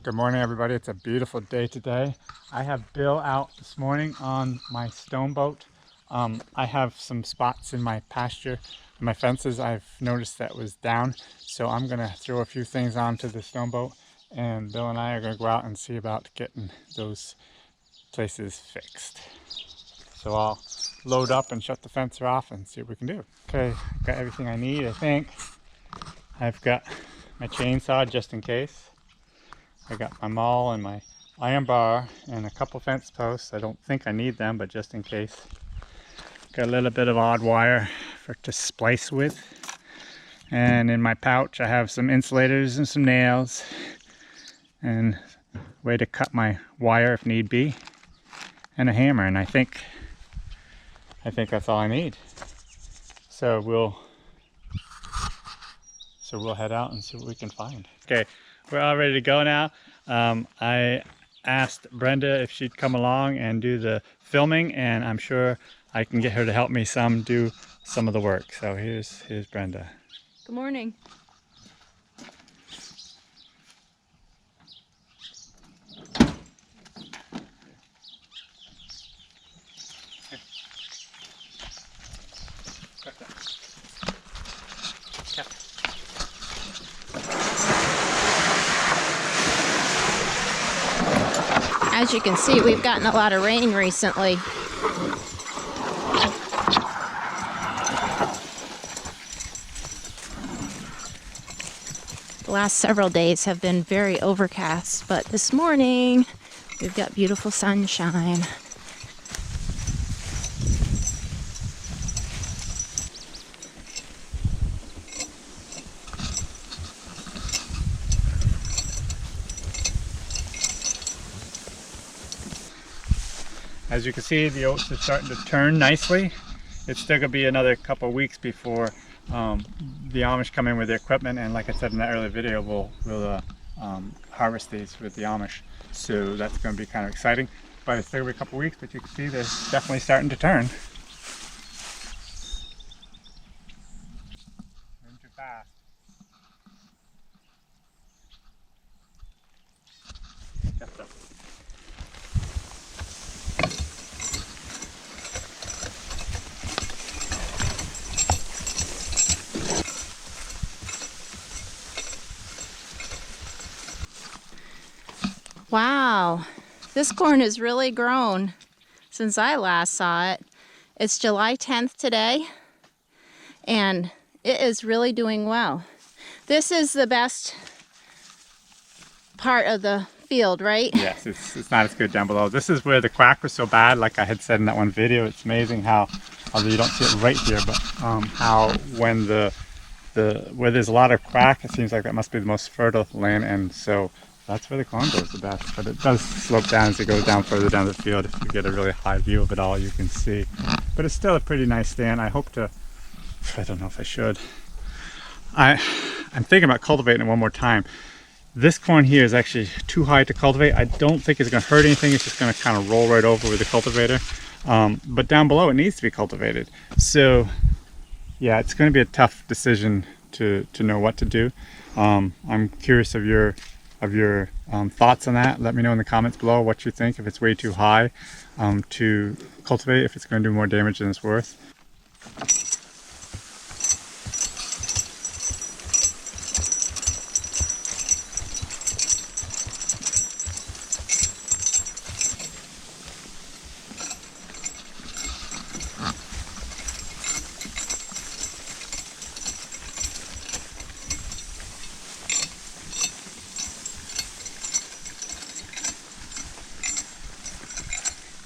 Good morning, everybody. It's a beautiful day today. I have Bill out this morning on my stone boat. I have some spots in my pasture, my fences. I've noticed that was down, so I'm gonna throw a few things onto the stone boat, and Bill and I are gonna go out and see about getting those places fixed. So I'll load up and shut the fence off and see what we can do. Okay, got everything I need, I think. I've got my chainsaw just in case. I got my maul and my iron bar and a couple fence posts. I don't think I need them, but just in case. Got a little bit of odd wire to splice with. And in my pouch I have some insulators and some nails and a way to cut my wire if need be, and a hammer, and I think that's all I need. So we'll head out and see what we can find. Okay, we're all ready to go now. I asked Brenda if she'd come along and do the filming, and I'm sure I can get her to help me do some of the work. So here's Brenda. Good morning. As you can see, we've gotten a lot of rain recently. The last several days have been very overcast, but this morning we've got beautiful sunshine. As you can see, the oats are starting to turn nicely. It's still gonna be another couple weeks before the Amish come in with their equipment, and like I said in that earlier video, we'll harvest these with the Amish. So that's gonna be kind of exciting. But it's still gonna be a couple weeks, but you can see they're definitely starting to turn. Moving too fast. Just up. Wow, this corn has really grown since I last saw it. It's July 10th today, and it is really doing well. This is the best part of the field, right? Yes, it's not as good down below. This is where the quack was so bad, like I had said in that one video. It's amazing how, although you don't see it right here, but how when where there's a lot of quack, it seems like that must be the most fertile land, and so that's where the corn grows the best. But it does slope down as it goes down further down the field. If you get a really high view of it all, you can see. But it's still a pretty nice stand. I hope to, I don't know if I should. I'm thinking about cultivating it one more time. This corn here is actually too high to cultivate. I don't think it's going to hurt anything. It's just going to kind of roll right over with the cultivator. But down below it needs to be cultivated. So yeah, it's going to be a tough decision to know what to do. I'm curious of your thoughts on that. Let me know in the comments below what you think, if it's way too high to cultivate, if it's going to do more damage than it's worth.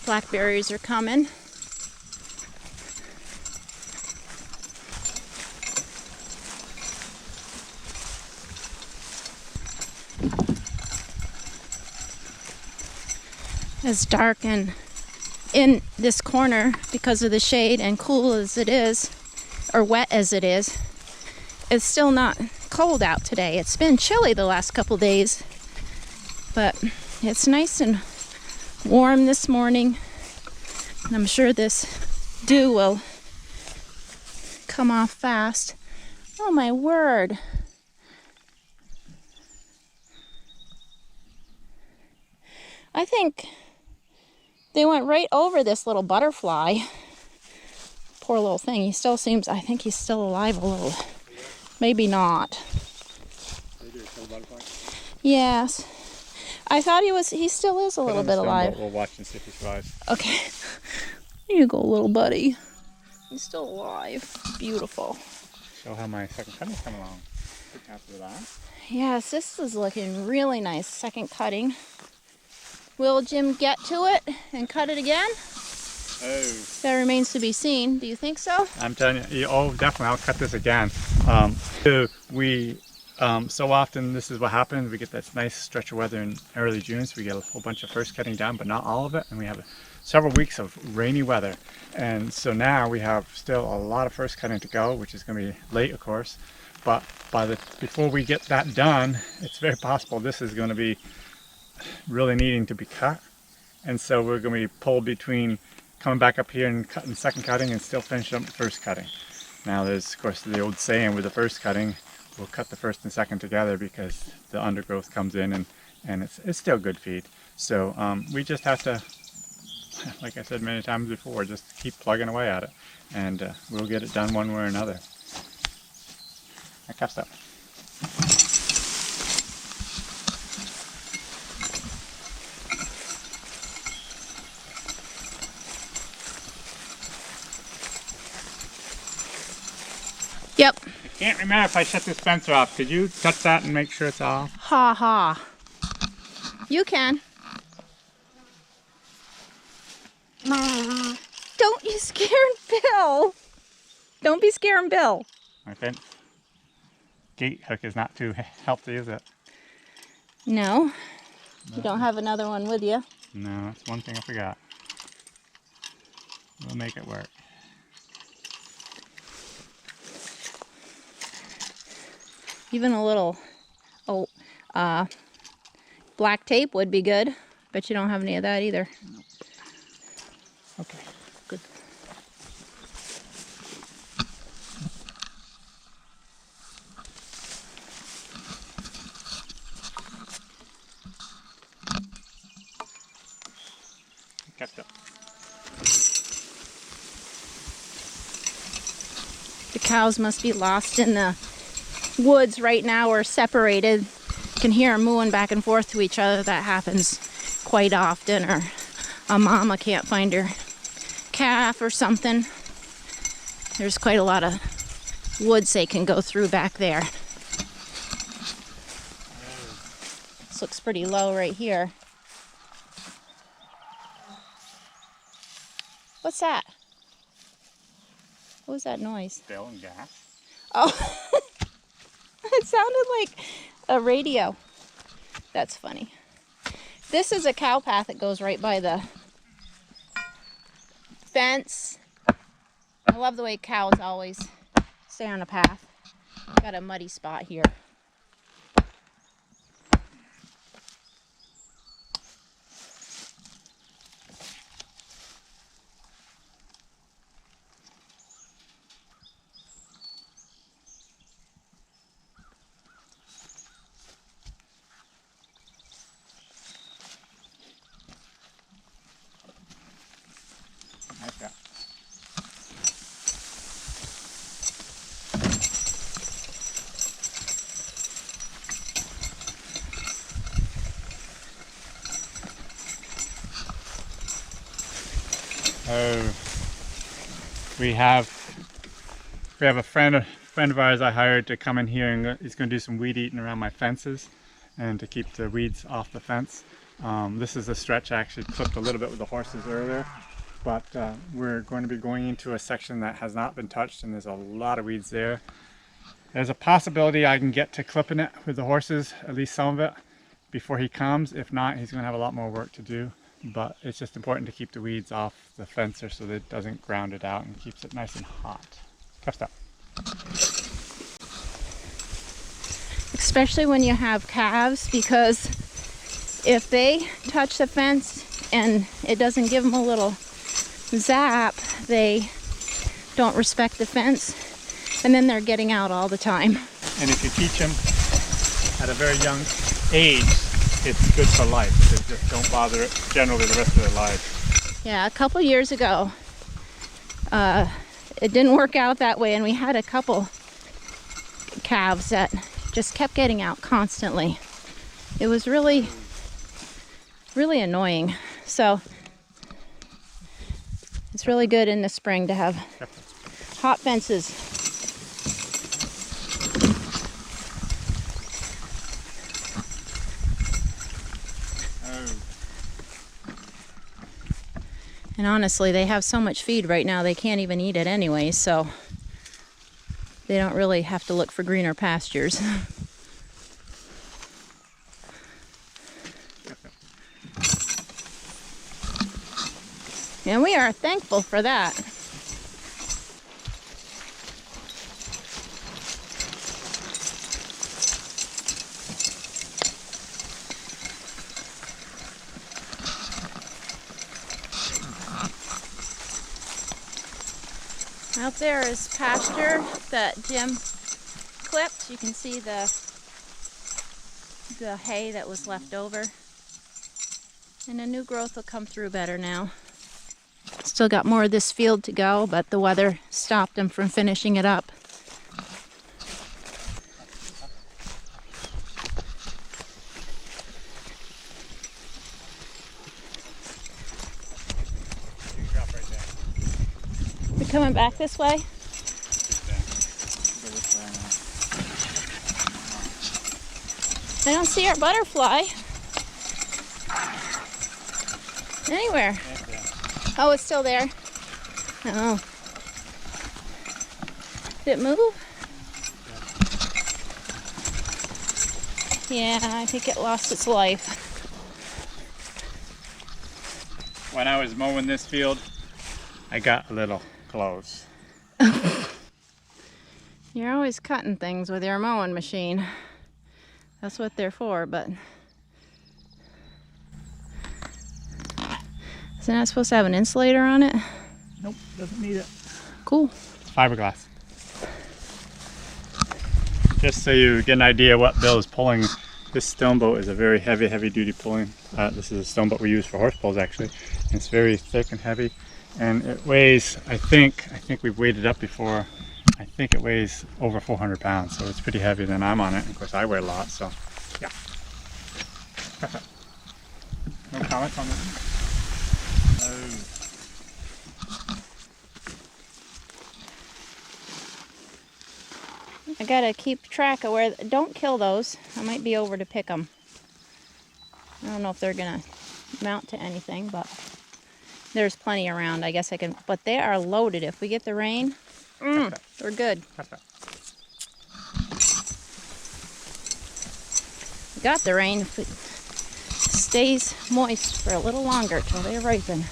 Blackberries are coming. It's dark and in this corner because of the shade, and cool as it is, or wet as it is, it's still not cold out today. It's been chilly the last couple days, but it's nice and warm this morning, and I'm sure this dew will come off fast. Oh my word. I think they went right over this little butterfly. Poor little thing. He still seems, I think he's still alive a little. Maybe not. Yes. I thought he still is a little bit alive. We'll watch and see if he survives. Okay. There you go, little buddy. He's still alive. Beautiful. Show how my second cutting's coming along. After that. Yes, this is looking really nice. Second cutting. Will Jim get to it and cut it again? Oh. That remains to be seen. Do you think so? I'm telling you, oh, definitely, I'll cut this again. So often this is what happens. We get this nice stretch of weather in early June, so we get a whole bunch of first cutting done, but not all of it. And we have several weeks of rainy weather. And so now we have still a lot of first cutting to go, which is going to be late, of course. But before we get that done, it's very possible this is going to be really needing to be cut. And so we're going to be pulled between coming back up here and cutting second cutting and still finishing up the first cutting. Now there's, of course, the old saying with the first cutting, we'll cut the first and second together because the undergrowth comes in and it's still good feed. So we just have to, like I said many times before, just keep plugging away at it, and we'll get it done one way or another. I cuffed up. Yep. I can't remember if I shut this fence off. Could you touch that and make sure it's off? Ha ha. You can. Don't you scare Bill. Don't be scaring Bill. My fence gate hook is not too healthy, is it? No. You don't have another one with you. No, that's one thing I forgot. We'll make it work. Even a little black tape would be good, but you don't have any of that either. Nope. Okay, good. Kept up. The cows must be lost in the woods right now or separated. You can hear them mooing back and forth to each other. That happens quite often, or a mama can't find her calf or something. There's quite a lot of woods they can go through back there. This looks pretty low right here. What's that? What was that noise? Bill and gas. Oh. It sounded like a radio. That's funny. This is a cow path that goes right by the fence. I love the way cows always stay on a path. Got a muddy spot here. Okay. Oh, we have a friend of ours I hired to come in here, and he's going to do some weed eating around my fences and to keep the weeds off the fence. This is a stretch I actually clipped a little bit with the horses earlier, but we're going to be going into a section that has not been touched, and there's a lot of weeds there. There's a possibility I can get to clipping it with the horses, at least some of it, before he comes. If not, he's going to have a lot more work to do. But it's just important to keep the weeds off the fencer so that it doesn't ground it out and keeps it nice and hot. Tough stuff. Especially when you have calves, because if they touch the fence and it doesn't give them a little zap, they don't respect the fence, and then they're getting out all the time. And if you teach them at a very young age it's good for life. They just don't bother it generally the rest of their lives. Yeah, a couple years ago, it didn't work out that way, and we had a couple calves that just kept getting out constantly. It was really, really annoying. So it's really good in the spring to have hot fences. And honestly, they have so much feed right now, they can't even eat it anyway, so they don't really have to look for greener pastures. And we are thankful for that. Out there is pasture that Jim clipped. You can see the hay that was left over. And the new growth will come through better now. Still got more of this field to go, but the weather stopped him from finishing it up. We're coming back this way? I don't see our butterfly anywhere. Oh, it's still there. Oh. Did it move? Yeah, I think it lost its life. When I was mowing this field, I got a little close. You're always cutting things with your mowing machine. That's what they're for, but isn't that supposed to have an insulator on it? Nope, doesn't need it. Cool. It's fiberglass. Just so you get an idea what Bill is pulling, this stone boat is a very heavy duty pulling. This is a stone boat we use for horse pulls actually. And it's very thick and heavy. And it weighs, I think we've weighed it up before, I think it weighs over 400 pounds. So it's pretty heavy than I'm on it. And of course I weigh a lot, so yeah. No comments on this? I gotta keep track of where. Don't kill those. I might be over to pick them. I don't know if they're gonna mount to anything, but there's plenty around. I guess I can. But they are loaded. If we get the rain, we're good. We got the rain. If it stays moist for a little longer till they ripen.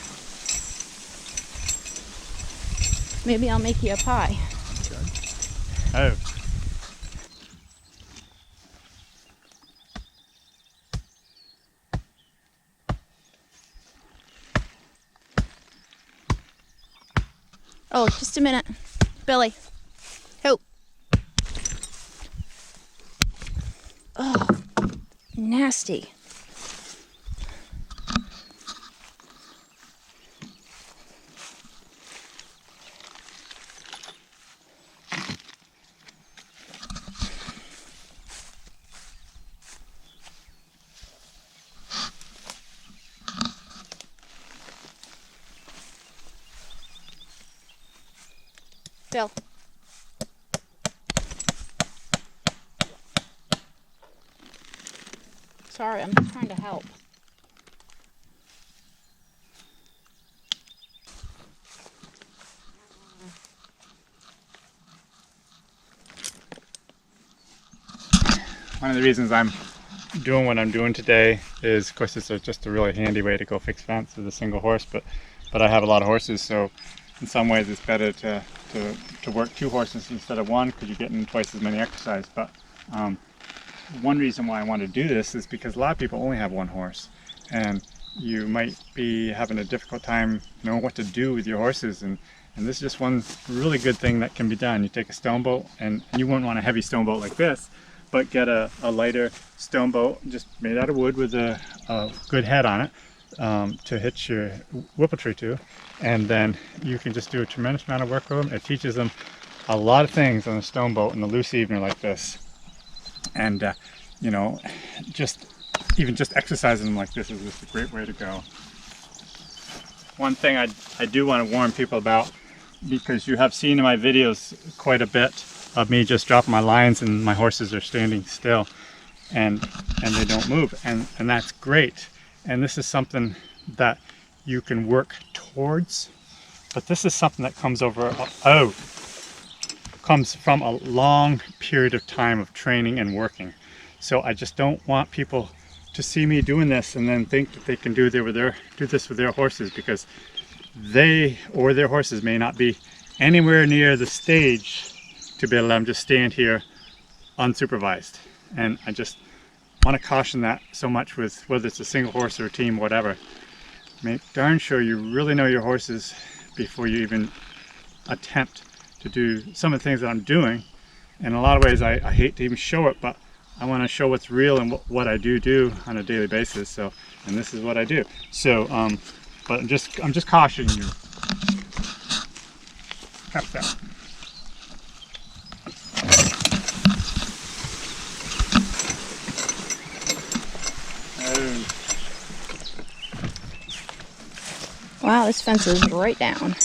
Maybe I'll make you a pie. Oh. Oh, just a minute. Billy. Ho. Oh, nasty. Bill. Sorry, I'm just trying to help. One of the reasons I'm doing what I'm doing today is, of course, it's just a really handy way to go fix fence with a single horse, but I have a lot of horses, so in some ways it's better to work two horses instead of one because you're getting twice as many exercise. But one reason why I want to do this is because a lot of people only have one horse, and you might be having a difficult time knowing what to do with your horses, and this is just one really good thing that can be done. You take a stone boat, and you wouldn't want a heavy stone boat like this, but get a lighter stone boat just made out of wood with a good head on it to hitch your whippletree to, and then you can just do a tremendous amount of work with them. It teaches them a lot of things on a stone boat in a loose evening like this, and you know, just exercising them like this is just a great way to go. One thing I do want to warn people about, because you have seen in my videos quite a bit of me just dropping my lines and my horses are standing still and they don't move, and that's great, and this is something that you can work towards, but this is something that comes from a long period of time of training and working. So I just don't want people to see me doing this and then think that they can do this with their horses, because they or their horses may not be anywhere near the stage to be able to let them just stand here unsupervised. And I just want to caution that so much with whether it's a single horse or a team, whatever. Make darn sure you really know your horses before you even attempt to do some of the things that I'm doing. In a lot of ways, I hate to even show it, but I want to show what's real and what I do on a daily basis. So, and this is what I do. So, but I'm just cautioning you. Cap that. Oh. Wow, this fence is right down.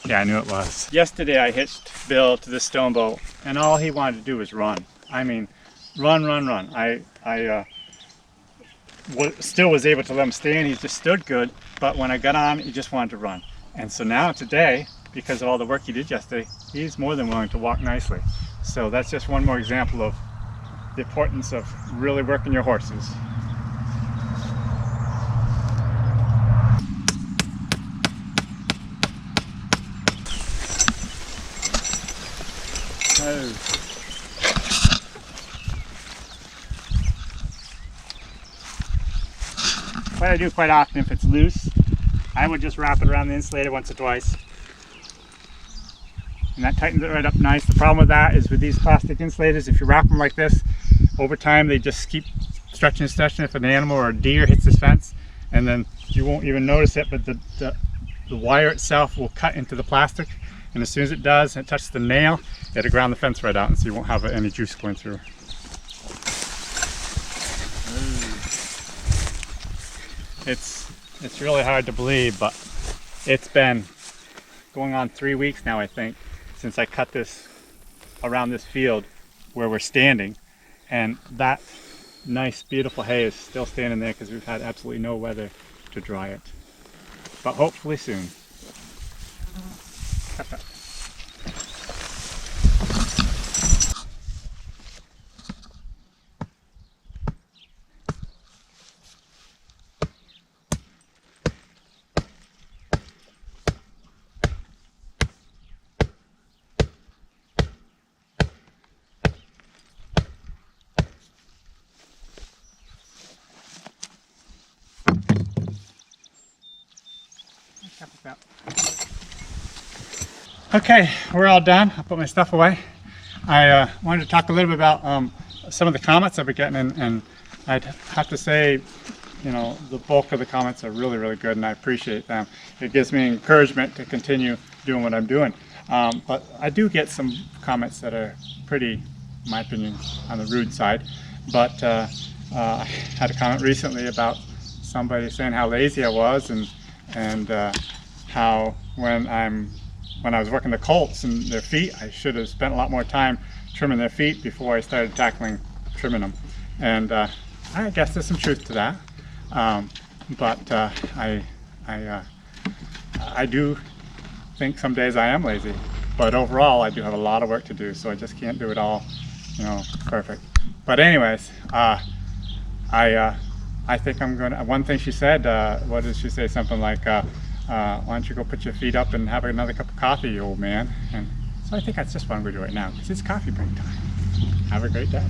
Yeah, I knew it was. Yesterday I hitched Bill to this stone boat, and all he wanted to do was run. I mean, run. I still was able to let him stand. He just stood good, but when I got on, he just wanted to run. And so now today, because of all the work he did yesterday, he's more than willing to walk nicely. So that's just one more example of the importance of really working your horses. Oh. What I do quite often, if it's loose, I would just wrap it around the insulator once or twice. And that tightens it right up nice. The problem with that is with these plastic insulators, if you wrap them like this, over time they just keep stretching and stretching. If an animal or a deer hits this fence, and then you won't even notice it, but the wire itself will cut into the plastic. And as soon as it does, and it touches the nail, it'll ground the fence right out, and so you won't have any juice going through. It's really hard to believe, but it's been going on 3 weeks now, I think, since I cut this around this field where we're standing, and that nice beautiful hay is still standing there because we've had absolutely no weather to dry it, but hopefully soon. Cut that. Okay, we're all done. I'll put my stuff away. I wanted to talk a little bit about some of the comments I've been getting, and I'd have to say, you know, the bulk of the comments are really, really good, and I appreciate them. It gives me encouragement to continue doing what I'm doing. But I do get some comments that are pretty, in my opinion, on the rude side. But I had a comment recently about somebody saying how lazy I was, and how when I was working the colts and their feet, I should have spent a lot more time trimming their feet before I started tackling trimming them. And I guess there's some truth to that. But I do think some days I am lazy. But overall, I do have a lot of work to do, so I just can't do it all, you know, perfect. But anyways, I think I'm gonna. One thing she said, what did she say? Something like, why don't you go put your feet up and have another cup of coffee, you old man? And so I think that's just what I'm going to do right now, because it's coffee break time. Have a great day.